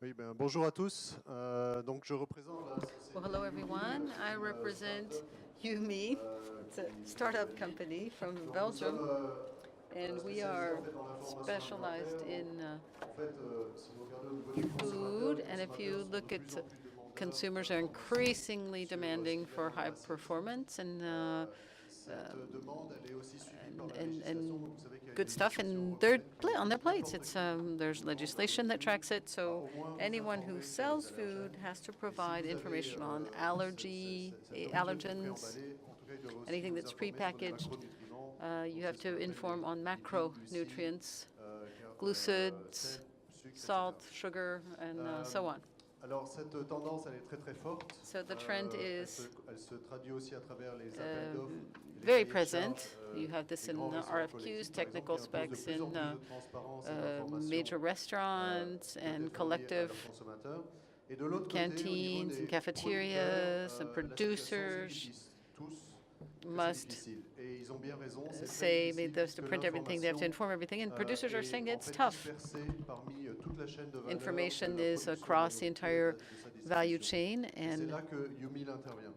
Oui, ben, bonjour à tous. Donc, je représente la Well, société hello Yumi, everyone. I qui est une represent start-up Yumi. It's a startup qui... company from Donc, nous sommes Belgium, and we spécialisés en are fait dans l'information specialized alimentaire. Donc, in en fait, si vous regardez au niveau des consommateurs, food. les And if consommateurs you sont de look plus at en plus demandeurs consumers are d'informations increasingly sur ce demanding qu'il y a for dans leur high assiette. performance and Cette demande, elle est aussi suivie par la législation. Donc, and vous savez qu'il y a une good stuff législation in européenne qui on oblige their plates. n'importe It's qui there's qui vend legislation des that fruits tracks it. à So au moins vous anyone who informer qu'il y a des sells food allergènes. has to Et si provide vous avez information on cet origine allergens. préemballé, en tout cas, ils doivent aussi Anything vous that's informer sur les prepackaged, macronutriments. you Donc, c'est have ce qu'on to appelle inform on les dignes glucides, macronutrients, sel, glucids, sucre, etc. salt, sugar, and Euh, so on. alors, cette tendance, elle est très très forte. So the trend is Elle se traduit aussi à travers les appels d'offres et les very cahiers de charges present. You have this des in grands restaurants RFQs, collectifs, par exemple. technical Il impose de specs plus en in plus de transparence et major d'information restaurants and fournies à leurs collective consommateurs. Et de l'autre côté, au niveau canteens and des producteurs, cafeterias and la situation, c'est qu'ils producers disent tous que c'est must difficile. Et ils ont bien raison, c'est très say they difficile have to puisque print everything, they have to l'information inform everything, and producers are est saying en it's fait tough. dispersée parmi toute la chaîne de valeur de Information la is production de la across the nourriture et entire de sa value distribution. chain, Et c'est and là que Yumil intervient.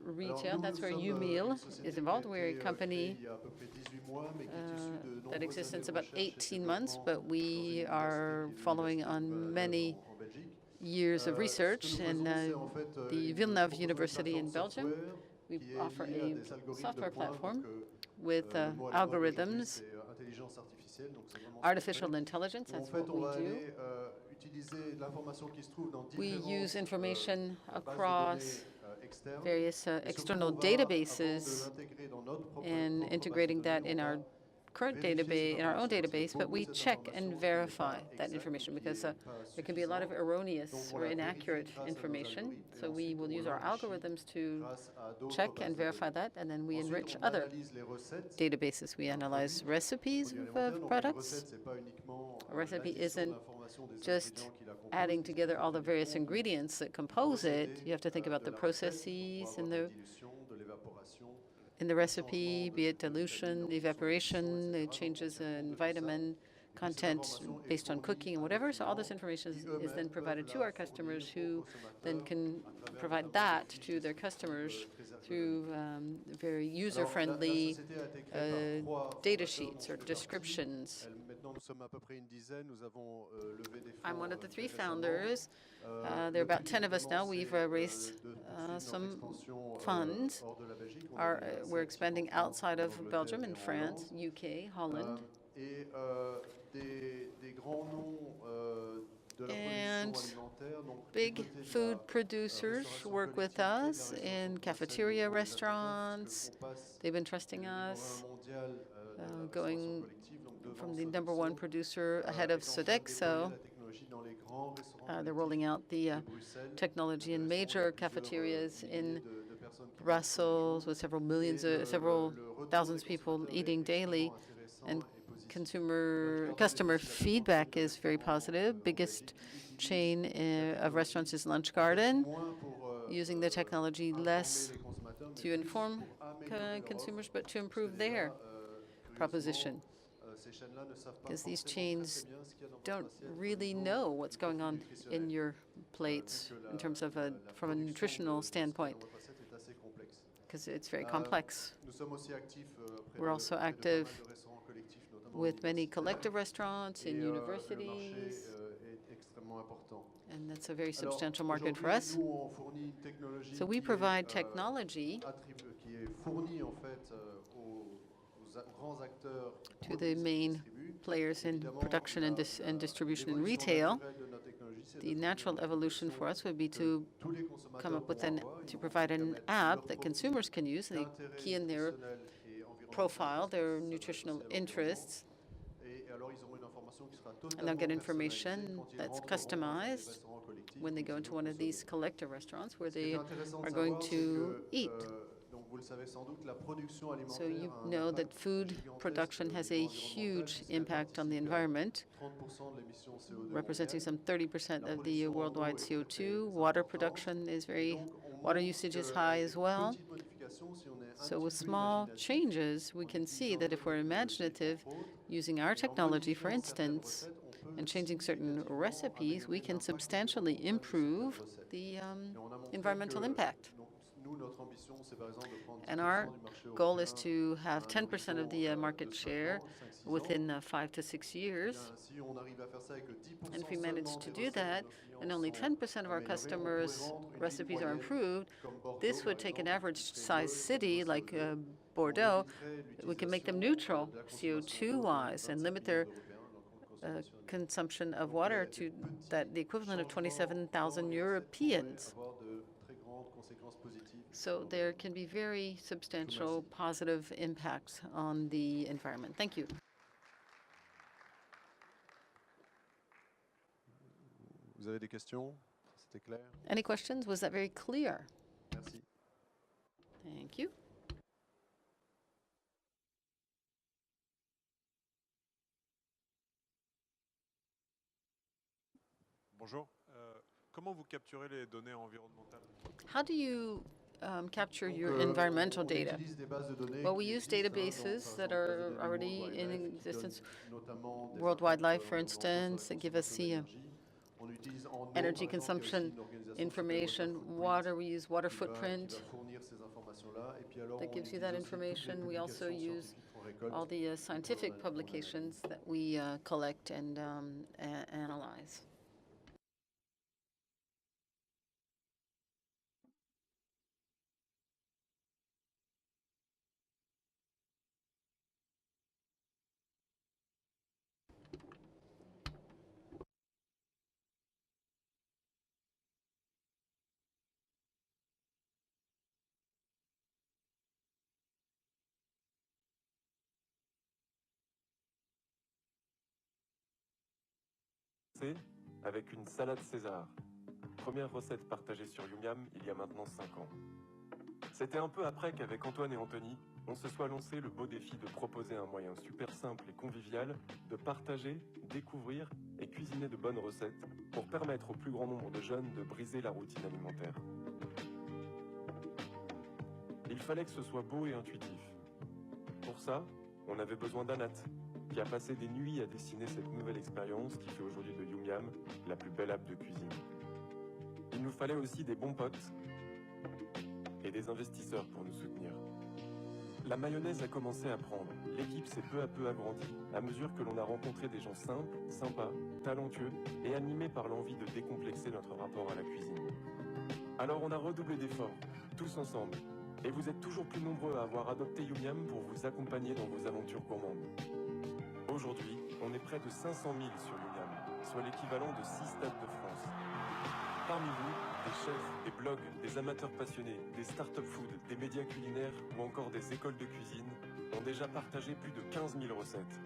Alors retail. nous, nous That's where sommes une UMeal is société qui a involved. We're a été créée company il y a à peu près 18 mois, mais qui est issue de that nombreuses exists années since de about recherche et 18 months, développement but dans une we université are qui est following l'université de on Villeneuve many en Belgique. years of Ce que research. nous And faisons, c'est en fait the nous Villeneuve proposons une University plateforme in Belgium, software we qui est offer liée à a des algorithmes de software pointe. Donc platform with le mot à la mode aujourd'hui, algorithms, c'est intelligence artificielle. Donc c'est vraiment ce qu'on fait. artificial intelligence. Où en That's fait, what on we va do. aller utiliser l'information qui se trouve dans We use différentes information bases de données across externes. various Et surtout, external on va, avant de databases l'intégrer dans notre and propre base de integrating données, that on in our va current vérifier cette database, in our own information parce qu'il y a database, but beaucoup de we cette check and information qui n'est verify pas that exacte ou information qui because n'est pas there can be a lot of suffisante. Donc erroneous on or la vérifie inaccurate grâce à nos information. algorithmes et So we ensuite will on use our l'enrichit algorithms to grâce à d'autres check and bases de verify données. that, and then we Ensuite, enrich on other analyse les recettes databases. We d'un produit, analyze recipes produit alimentaire. of Donc une recette, products. c'est pas uniquement A recipe l'addition de isn't l'information des ingrédients just qui la composent, adding qui sont together très all très the various différents, mais ingredients that le compose it. procédé You have to think about de the la recette. Donc on va processes avoir de la dilution, de l'évaporation, in the des changements recipe, de be it certaines vitamines dilution, en fonction de la cuisson, evaporation, it etc. Donc on changes tient compte in de tout ça. vitamin Et puis cette content information est based on fournie cooking and à nos whatever. So all this clients information qui is then eux-mêmes peuvent provided to la our fournir customers aux who then consommateurs can à travers provide notamment des that fiches to their descriptives customers très ergonomiques. through very Alors, la user-friendly société a été créée par trois data fondateurs dont sheets je or fais partie. descriptions. Maintenant, nous sommes à peu près une dizaine. Nous avons levé des I'm one fonds of the très three récemment. founders. There are Le about but, 10 of us évidemment, now. We've c'est raised de poursuivre notre some expansion funds. hors de la Belgique. On a déjà We're sept sites en expanding France, outside en of Belgium Angleterre et and en France, Hollande. UK, Holland. Et des grands noms de la production And alimentaire, donc du big côté de la food producers restauration work with collective et de la us restauration in commerciale au cafeteria niveau des apéritifs, puisque restaurants. on passe They've been trusting du numéro un us, mondial de la restauration going collective, donc devant from the number one Sodexo, producer ahead of est en train de déployer Sodexo. la technologie dans les grands restaurants They're collectifs rolling out the de Bruxelles, donc technology des in restaurants où il y a major plusieurs cafeterias milliers in de personnes qui mangent tous les Brussels jours. with Et several le retour des thousands of people consommateurs est eating daily, extrêmement intéressant and et positif. Je consumer regardais customer aussi la plus grande chaîne feedback de is very restaurants positive. en Biggest Belgique qui utilise chain la of restaurants technologie, is Lunch en fait, Garden, moins pour using the technology informer less les consommateurs, mais to plus inform pour améliorer leur consumers, offre, but to puisque improve their déjà, curieusement, proposition. ces chaînes-là ne savent pas Because these forcément très très chains bien ce qu'il y a dans votre don't assiette au really niveau know what's du going profil on in nutritionnel, your vu plates que in terms of la from a production nutritional de ce qu'il y a dans standpoint, votre assiette est assez complexe. because it's very complex. Nous sommes aussi actifs We're also auprès de pas mal active de restaurants collectifs, notamment with many universitaires, collective restaurants et in le marché universities, est extrêmement important. and that's a very Alors substantial market for aujourd'hui, us. nous on fournit une technologie So we provide technology qui est fournie en fait grands acteurs qui to the produisent et qui main distribuent. players in Évidemment, production and distribution and l'évolution retail. naturelle de notre technologie, c'est de The fournir natural une evolution for application us would be que to tous les come consommateurs up with pourront avoir. Ils to n'auront provide plus qu'à an mettre app leur that profil consumers can use. They d'intérêt key in their nutritionnel et environnemental, profile, parce que their s'adresse aussi nutritional à l'environnement. interests, Et alors, ils auront une information qui sera and they'll totalement get personnalisée information quand ils that's rentreront dans un des customized restaurants collectifs when they dont go ils into vont one of these consommer. collective restaurants where Ce qui est they intéressant de are going savoir, c'est to que, eat. donc vous le savez sans doute, la production So alimentaire you a un know that impact food gigantesque production au has a niveau environnemental, huge puisqu'elle impact on the participe à environment, 30% de l'émission CO2 representing mondiale. some 30% La of the production en eau worldwide est très CO2. très Water importante. production is Et very, donc, on water montre usage is high qu'avec des as well. petites modifications, si on est un So petit with peu small imaginatif, changes, we en can see utilisant that notre if we're technologie, imaginative, entre autres, using our et en technology, for modifiant certaines instance, recettes, on peut and changing certain recipes, we can substantially improve the environmental impact. And our goal is to have 10% of the market share within 5 to 6 years. And if we manage to do that, and only 10% of our customers' recipes are improved, this would take an average size city like Bordeaux. We can make them neutral CO2-wise and limit their consumption of water to the equivalent of 27,000 Europeans. So there can be very substantial positive impacts on the environment. Thank you. Vous avez des questions? C'était clair? Any questions? Was that very clear? Merci. Thank you. Bonjour. Comment vous capturez les données environnementales? How do you capture your environmental data? Well, we use databases that are already in existence. World Wildlife, for instance, that give us the energy consumption information. Water, we use water footprint. That gives you that information. We also use all the scientific publications that we collect and analyze. Avec une salade César. Première recette partagée sur Yumiam il y a maintenant 5 ans. C'était un peu après qu'avec Antoine et Anthony, on se soit lancé le beau défi de proposer un moyen super simple et convivial de partager, découvrir et cuisiner de bonnes recettes pour permettre au plus grand nombre de jeunes de briser la routine alimentaire. Il fallait que ce soit beau et intuitif. Pour ça, on avait besoin d'Anat, qui a passé des nuits à dessiner cette nouvelle expérience qui fait aujourd'hui de Yumiam la plus belle app de cuisine. Il nous fallait aussi des bons potes et des investisseurs pour nous soutenir. La mayonnaise a commencé à prendre. L'équipe s'est peu à peu agrandie à mesure que l'on a rencontré des gens simples, sympas, talentueux et animés par l'envie de décomplexer notre rapport à la cuisine. Alors on a redoublé d'efforts, tous ensemble. Et vous êtes toujours plus nombreux à avoir adopté Yumiam pour vous accompagner dans vos aventures gourmandes. Aujourd'hui, on est près de 500 000 sur Yumiam, soit l'équivalent de 6 stades de France. Parmi vous, des chefs, des blogs, des amateurs passionnés, des start-up food, des médias culinaires ou encore des écoles de cuisine ont déjà partagé plus de 15 000 recettes.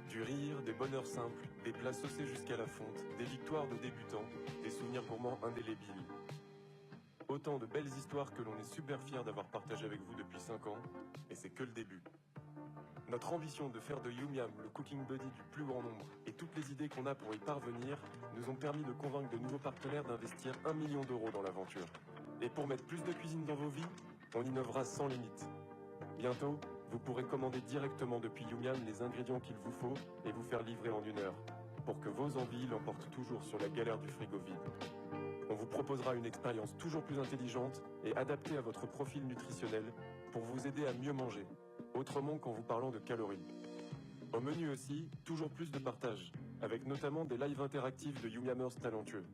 Du rire, des bonheurs simples, des plats saucés jusqu'à la fonte, des victoires de débutants, des souvenirs gourmands indélébiles. Autant de belles histoires que l'on est super fiers d'avoir partagées avec vous depuis 5 ans, et c'est que le début. Notre ambition de faire de Yumiam le cooking buddy du plus grand nombre et toutes les idées qu'on a pour y parvenir nous ont permis de convaincre de nouveaux partenaires d'investir 1 million d'euros dans l'aventure. Et pour mettre plus de cuisine dans vos vies, on innovera sans limite. Bientôt, vous pourrez commander directement depuis Yumiam les ingrédients qu'il vous faut et vous faire livrer en 1 heure, pour que vos envies l'emportent toujours sur la galère du frigo vide. On vous proposera une expérience toujours plus intelligente et adaptée à votre profil nutritionnel pour vous aider à mieux manger, autrement qu'en vous parlant de calories. Au menu aussi, toujours plus de partage, avec notamment des lives interactifs de Yumiamers talentueux.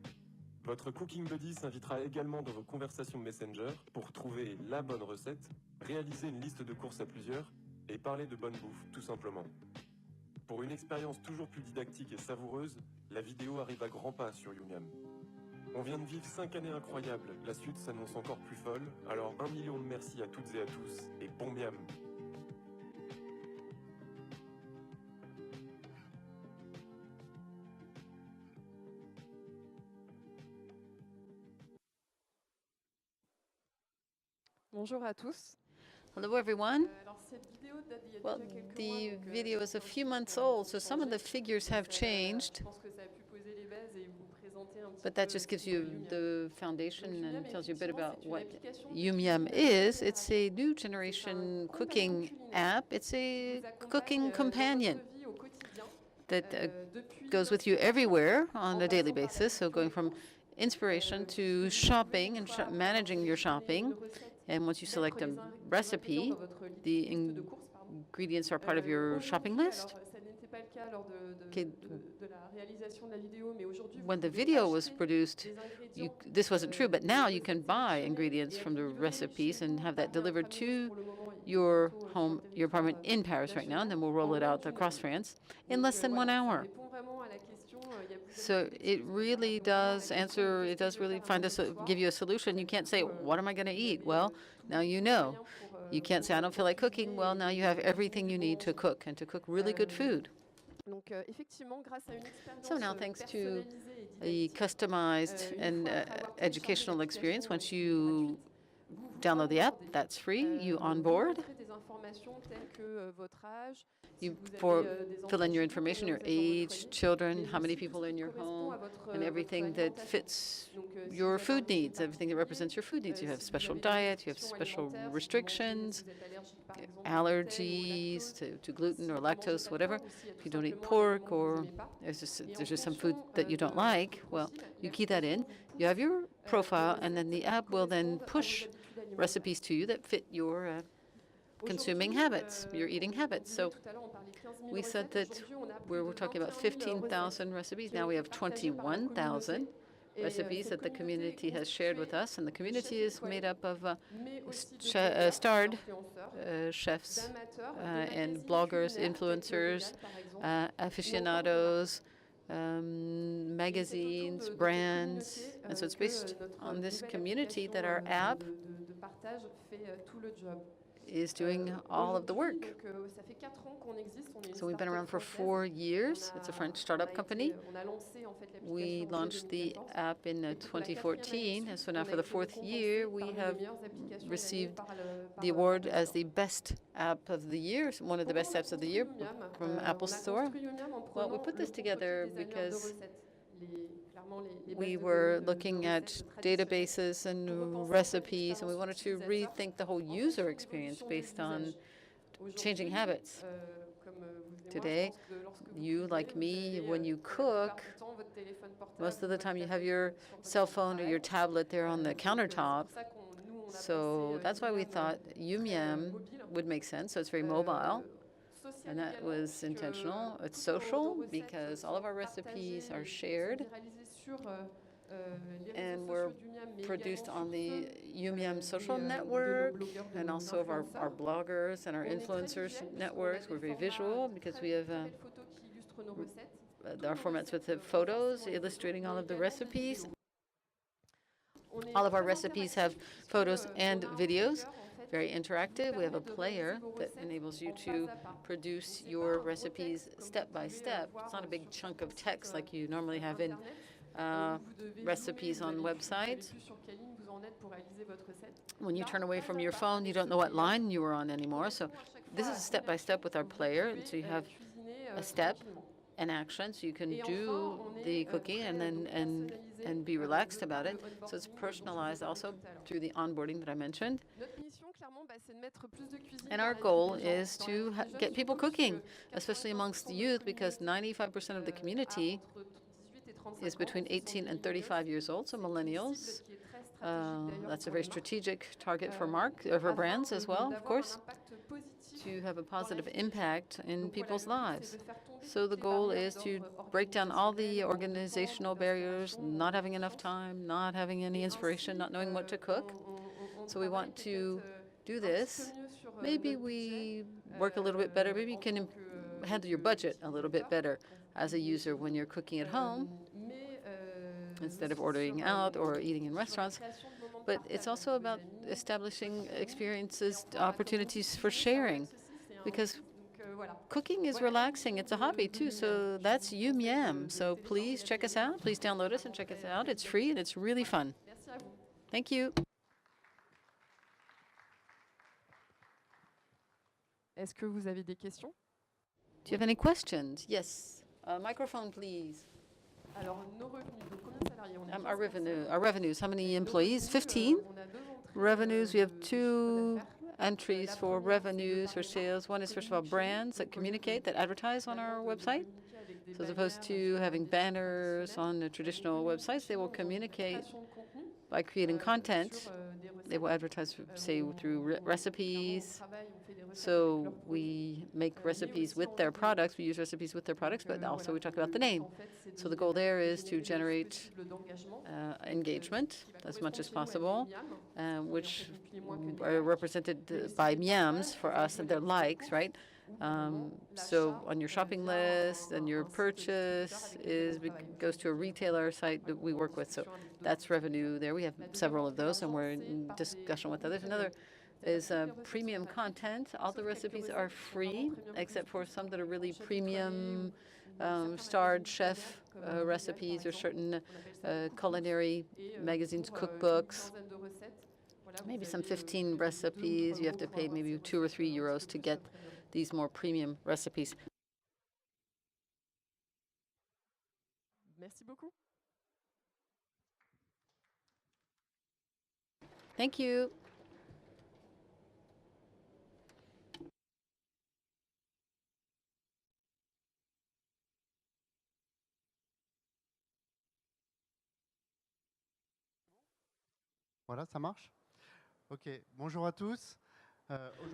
Votre Cooking Buddy s'invitera également dans vos conversations Messenger pour trouver la bonne recette, réaliser une liste de courses à plusieurs et parler de bonne bouffe, tout simplement. Pour une expérience toujours plus didactique et savoureuse, la vidéo arrive à grands pas sur Yumiam. On vient de vivre 5 années incroyables, la suite s'annonce encore plus folle, alors 1 million de merci à toutes et à tous, et bon miam! Bonjour à tous. Hello, everyone. Alors, cette vidéo date d'il y a Well, déjà quelques the mois, donc, video is a few months old, so some of the figures have changed, Je pense que ça a pu poser les bases et vous présenter un petit but that peu just gives ce qu'est you Yumiam. the foundation Yumiam, and tells you a bit effectivement, about c'est une what application Yumiam qui is. est It's a new generation compagnon cooking culinaire app. It's qui a vous accompagne, cooking dans companion. votre vie au quotidien. that goes with you everywhere on a daily basis. So going from inspiration to shopping and managing your shopping. And once you select a recipe, the ingredients are part of your shopping list. Okay. When the video was produced, this wasn't true, but now you can buy ingredients from the recipes and have that delivered to your home, your apartment in Paris right now, and then we'll roll it out across France in less than 1 hour. So it really does answer, it does really give you a solution. You can't say, what am I going to eat? Well, now you know. You can't say, I don't feel like cooking. Well, now you have everything you need to cook and to cook really good food. So now, thanks to a customized and educational experience, once you download the app, that's free, you onboard. You fill in your information, your age, children, how many people are in your home, and everything that fits your food needs, everything that represents your food needs. You have special diet, you have special restrictions, allergies to gluten or lactose, whatever. If you don't eat pork or there's just some food that you don't like, well, you key that in. You have your profile, and then the app will then push recipes to you that fit your consuming habits, your eating habits. So we said that we were talking about 15,000 recipes. Now we have 21,000 recipes that the community has shared with us. And the community is made up of starred chefs and bloggers, influencers, aficionados, magazines, brands. And so it's based on this community that our app is doing all of the work. So we've been around for 4 years. It's a French startup company. We launched the app in 2014, and so now for the 4th year, we have received the award as the best app of the year, one of the best apps of the year from Apple Store. Well, we put this together because we were looking at databases and recipes, and we wanted to rethink the whole user experience based on changing habits. Today, you, like me, when you cook, most of the time you have your cell phone or your tablet there on the countertop. So that's why we thought Yum would make sense. So it's very mobile. And that was intentional. It's social because all of our recipes are shared and were produced on the Yum social network and also of our bloggers and our influencers networks. We're very visual because we have our formats with the photos illustrating all of the recipes. All of our recipes have photos and videos. Very interactive. We have a player that enables you to produce your recipes step by step. It's not a big chunk of text like you normally have in recipes on websites. When you turn away from your phone, you don't know what line you were on anymore. So this is a step by step with our player. And so you have a step, an action, so you can do the cooking and then and be relaxed about it. So it's personalized also through the onboarding that I mentioned. And our goal is to get people cooking, especially amongst the youth, because 95% of the community is between 18 and 35 years old, so millennials. That's a very strategic target for brands as well, of course, to have a positive impact in people's lives. So the goal is to break down all the organizational barriers, not having enough time, not having any inspiration, not knowing what to cook. So we want to do this. Maybe we work a little bit better. Maybe you can handle your budget a little bit better as a user when you're cooking at home instead of ordering out or eating in restaurants. But it's also about establishing experiences, opportunities for sharing, because cooking is relaxing. It's a hobby, too. So that's Yum. So please check us out. Please download us and check us out. It's free, and it's really fun. Thank you. Est-ce que vous avez des questions? Do you have any questions? Yes. Microphone, please. Alors, nos revenus, donc combien de salariés on a? Our revenues, how many employees? 15. Revenues, we have 2 entries for revenues, for sales. One is, first of all, brands that communicate, that advertise on our website. So as opposed to having banners on the traditional websites, they will communicate by creating content. They will advertise, say, through recipes. So we make recipes with their products. We use recipes with their products, but also we talk about the name. So the goal there is to generate engagement as much as possible, which are represented by miams for us and their likes, right? So on your shopping list and your purchase goes to a retailer site that we work with. So that's revenue there. We have several of those, and we're in discussion with others. Another is premium content. All the recipes are free, except for some that are really premium starred chef recipes or certain culinary magazines, cookbooks. Maybe some 15 recipes. You have to pay maybe 2 or 3 euros to get these more premium recipes. Merci beaucoup. Thank you. Voilà, ça marche? Ok, bonjour à tous.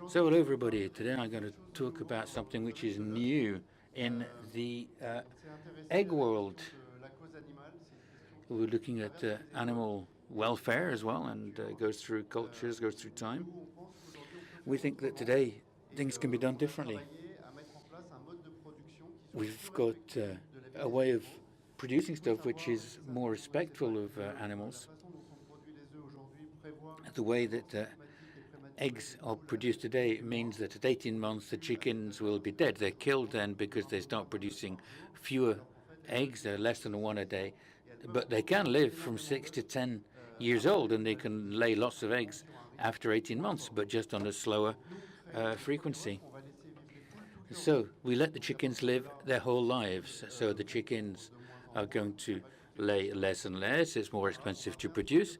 So hello everybody, today I'm going to talk about something which is new in the egg world. We're looking at animal welfare as well, and goes through cultures, goes through time. We think that today things can be done differently. We've got a way of producing stuff which is more respectful of animals. The way that eggs are produced today means that at 18 months the chickens will be dead. They're killed then because they start producing fewer eggs. They're less than one a day. But they can live from 6 to 10 years old, and they can lay lots of eggs after 18 months, but just on a slower frequency. So we let the chickens live their whole lives. So the chickens are going to lay less and less. It's more expensive to produce.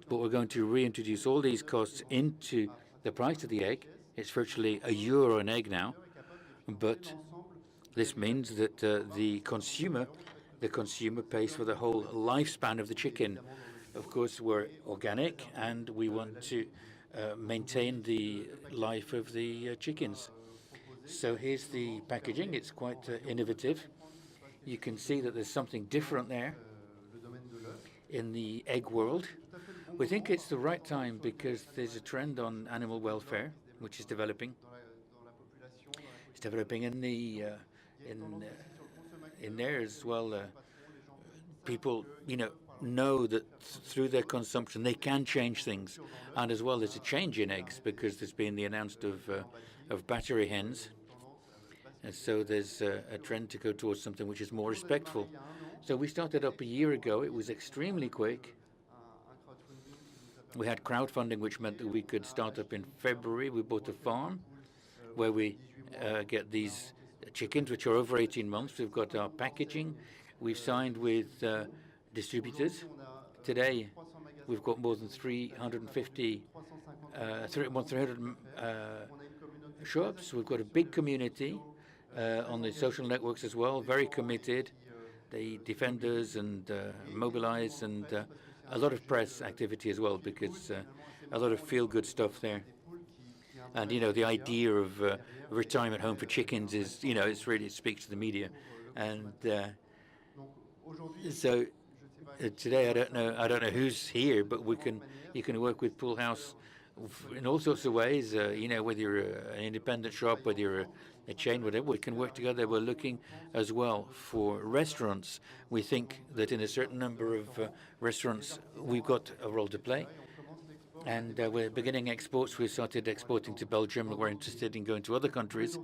But we're going to reintroduce all these costs into the price of the egg. It's virtually €1 an egg now. But this means that the consumer pays for the whole lifespan of the chicken. Of course, we're organic, and we want to maintain the life of the chickens. So here's the packaging. It's quite innovative. You can see that there's something different there in the egg world. We think it's the right time because there's a trend on animal welfare which is developing. It's developing in the in there as well. People, know that through their consumption they can change things, and as well there's a change in eggs because there's been the announcement of battery hens, and so there's a trend to go towards something which is more respectful. So we started up a year ago. It was extremely quick. We had crowdfunding, which meant that we could start up in February. We bought a farm where we get these chickens, which are over 18 months. We've got our packaging. We've signed with distributors. Today, we've got more than 300 shops. We've got a big community on the social networks as well, very committed. They defend us and mobilize, and a lot of press activity as well, because a lot of feel-good stuff there. And the idea of a retirement home for chickens is, it's really, it speaks to the media. And so today I don't know who's here, but you can work with Pool House in all sorts of ways. Whether you're an independent shop, whether you're a chain, whatever, we can work together. We're looking as well for restaurants. We think that in a certain number of restaurants, we've got a role to play. And we're beginning exports. We started exporting to Belgium. We're interested in going to other countries.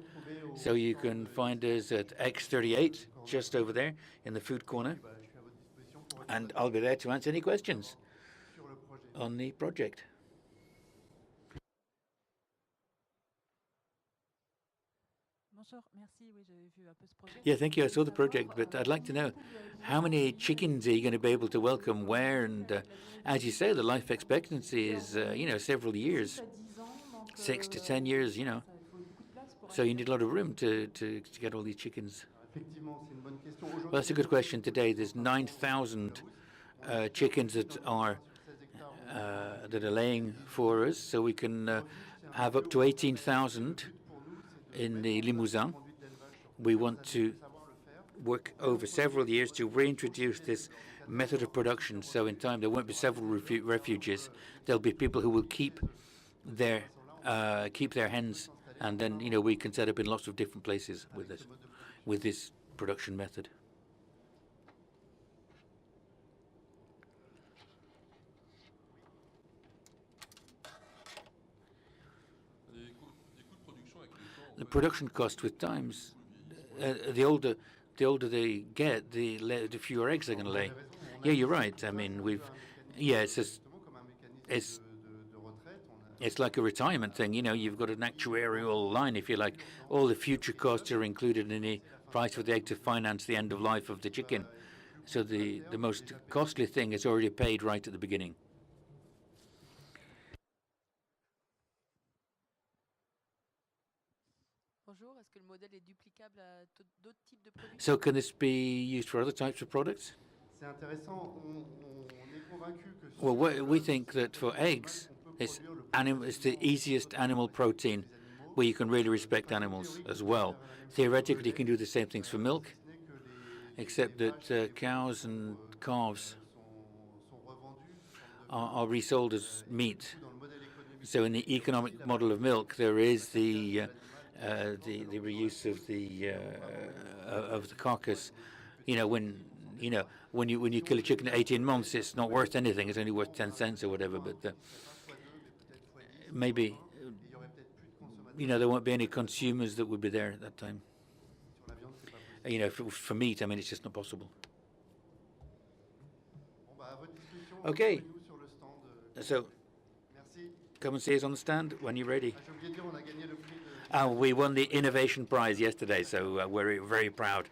So you can find us at X38, just over there in the food corner. And I'll be there to answer any questions on the project. Yeah, thank you. I saw the project, but I'd like to know how many chickens are you going to be able to welcome where? And as you say, the life expectancy is, several years. 6 to 10 years, you know. So you need a lot of room to get all these chickens. Well, that's a good question. Today, there's 9,000 chickens that are laying for us, so we can have up to 18,000 in the Limousin. We want to work over several years to reintroduce this method of production, so in time there won't be several refuges. There'll be people who will keep their hens, and then, you know, we can set up in lots of different places with this production method. The production cost with times, the older they get, the fewer eggs they're going to lay. Yeah, you're right. I mean, it's like a retirement thing. You know, you've got an actuarial line, if you like. All the future costs are included in the price for the egg to finance the end of life of the chicken. So the most costly thing is already paid right at the beginning. So can this be used for other types of products? Well, we think that for eggs, it's the easiest animal protein where you can really respect animals as well. Theoretically, you can do the same things for milk, except that cows and calves are resold as meat. So in the economic model of milk, there is the reuse of the carcass. You know, when you kill a chicken at 18 months, it's not worth anything. It's only worth 10 cents or whatever. But maybe, you know, there won't be any consumers that would be there at that time. You know, for meat, I mean, it's just not possible. Okay. So come and see us on the stand when you're ready. We won the Innovation Prize yesterday, so we're very proud.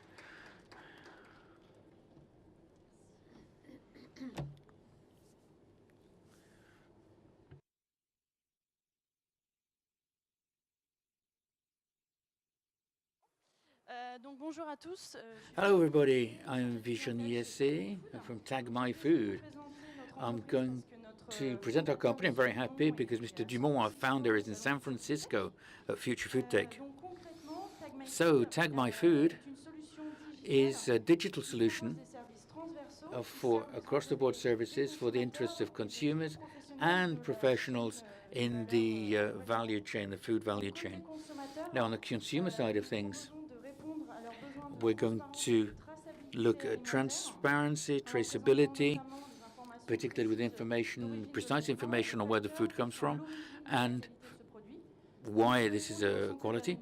Hello, everybody. I'm Vishen Yesse from Tag My Food. I'm going to present our company. I'm very happy because Mr. Dumont, our founder, is in San Francisco at Future Food Tech. So Tag My Food is a digital solution for across-the-board services for the interests of consumers and professionals in the value chain, the food value chain. Now, on the consumer side of things, we're going to look at transparency, traceability, particularly with precise information on where the food comes from and why this is a quality.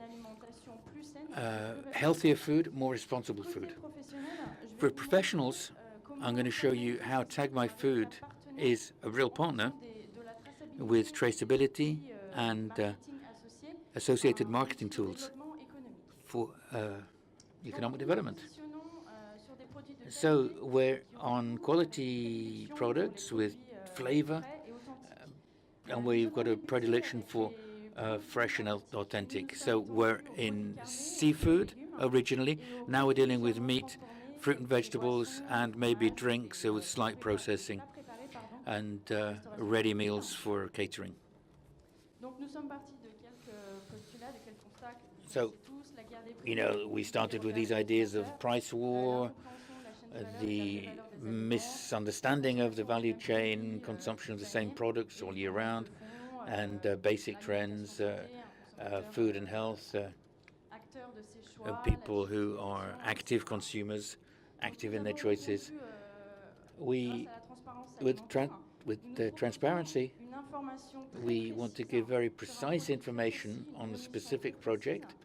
Healthier food, more responsible food. For professionals, I'm going to show you how Tag My Food is a real partner with traceability and associated marketing tools for economic development. So we're on quality products with flavor, and we've got a predilection for fresh and authentic. So we're in seafood originally. Now we're dealing with meat, fruit and vegetables, and maybe drinks with slight processing, and ready meals for catering. So, you know, we started with these ideas of price war, the misunderstanding of the value chain, consumption of the same products all year round, and basic trends, food and health, people who are active consumers, active in their choices. With transparency, we want to give very precise information on the specific project.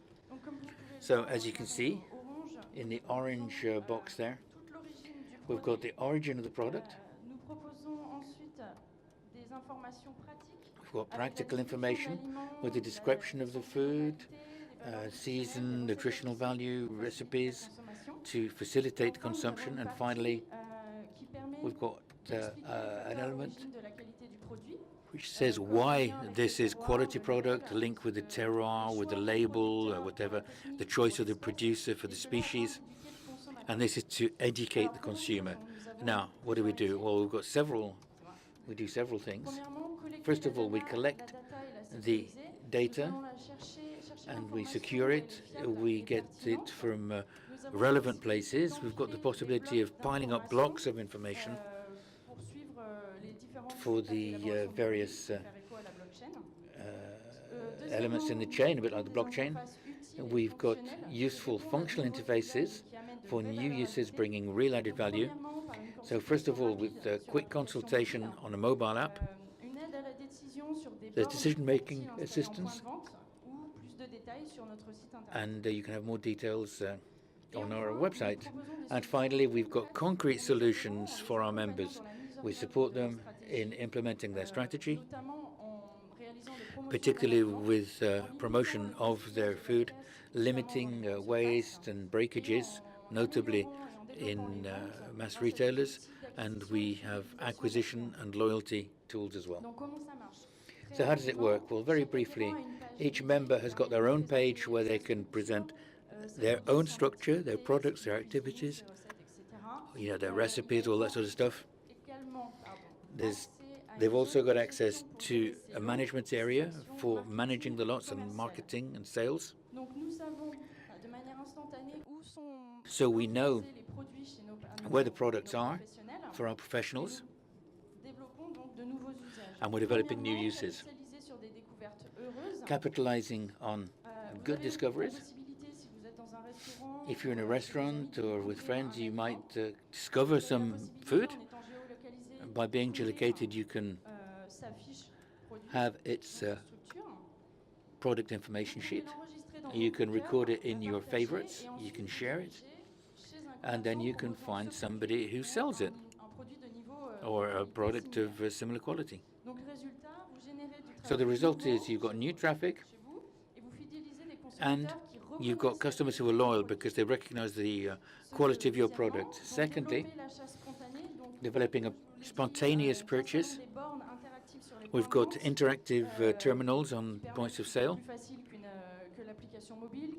So as you can see in the orange box there, we've got the origin of the product. We've got practical information with the description of the food, season, nutritional value, recipes to facilitate consumption. And finally, we've got an element which says why this is quality product, linked with the terroir, with the label, whatever, the choice of the producer for the species. And this is to educate the consumer. Now, what do? Well, we do several things. First of all, we collect the data and we secure it. We get it from relevant places. We've got the possibility of piling up blocks of information for the various elements in the chain, a bit like the blockchain. We've got useful functional interfaces for new uses bringing real added value. So first of all, with quick consultation on a mobile app, there's decision-making assistance, and you can have more details on our website. And finally, we've got concrete solutions for our members. We support them in implementing their strategy, particularly with promotion of their food, limiting waste and breakages, notably in mass retailers, and we have acquisition and loyalty tools as well. So how does it work? Well, very briefly, each member has got their own page where they can present their own structure, their products, their activities, their recipes, all that sort of stuff. They've also got access to a management area for managing the lots and marketing and sales. So we know where the products are for our professionals, and we're developing new uses, capitalizing on good discoveries. If you're in a restaurant or with friends, you might discover some food. By being geolocated, you can have its product information sheet. You can record it in your favorites. You can share it. And then you can find somebody who sells it, or a product of similar quality. So the result is you've got new traffic, and you've got customers who are loyal because they recognize the quality of your product. Secondly, developing a spontaneous purchase. We've got interactive terminals on points of sale,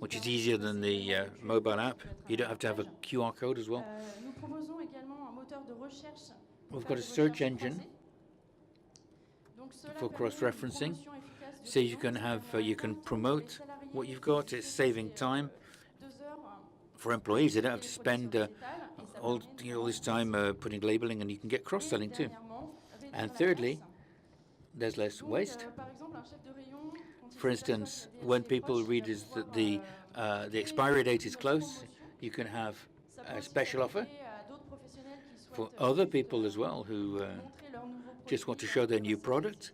which is easier than the mobile app. You don't have to have a QR code as well. We've got a search engine for cross-referencing, so you can promote what you've got. It's saving time for employees. They don't have to spend all this time putting labeling, and you can get cross-selling too. And thirdly, there's less waste. For instance, when people read that the expiry date is close, you can have a special offer for other people as well who just want to show their new product,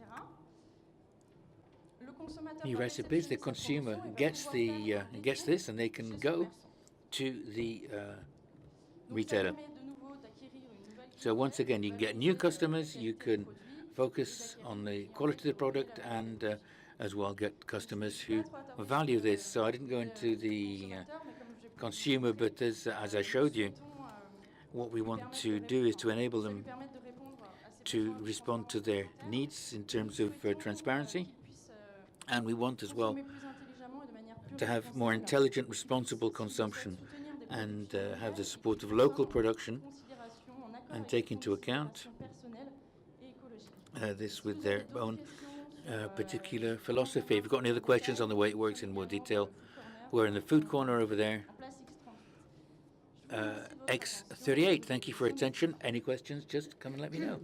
new recipes. The consumer gets this, and they can go to the retailer. So once again, you can get new customers, you can focus on the quality of the product, and as well get customers who value this. So I didn't go into the consumer, but as I showed you, what we want to do is to enable them to respond to their needs in terms of transparency. And we want as well to have more intelligent, responsible consumption, and have the support of local production, and take into account this with their own particular philosophy. If you've got any other questions on the way it works in more detail, we're in the food corner over there. X38, thank you for your attention. Any questions, just come and let me know.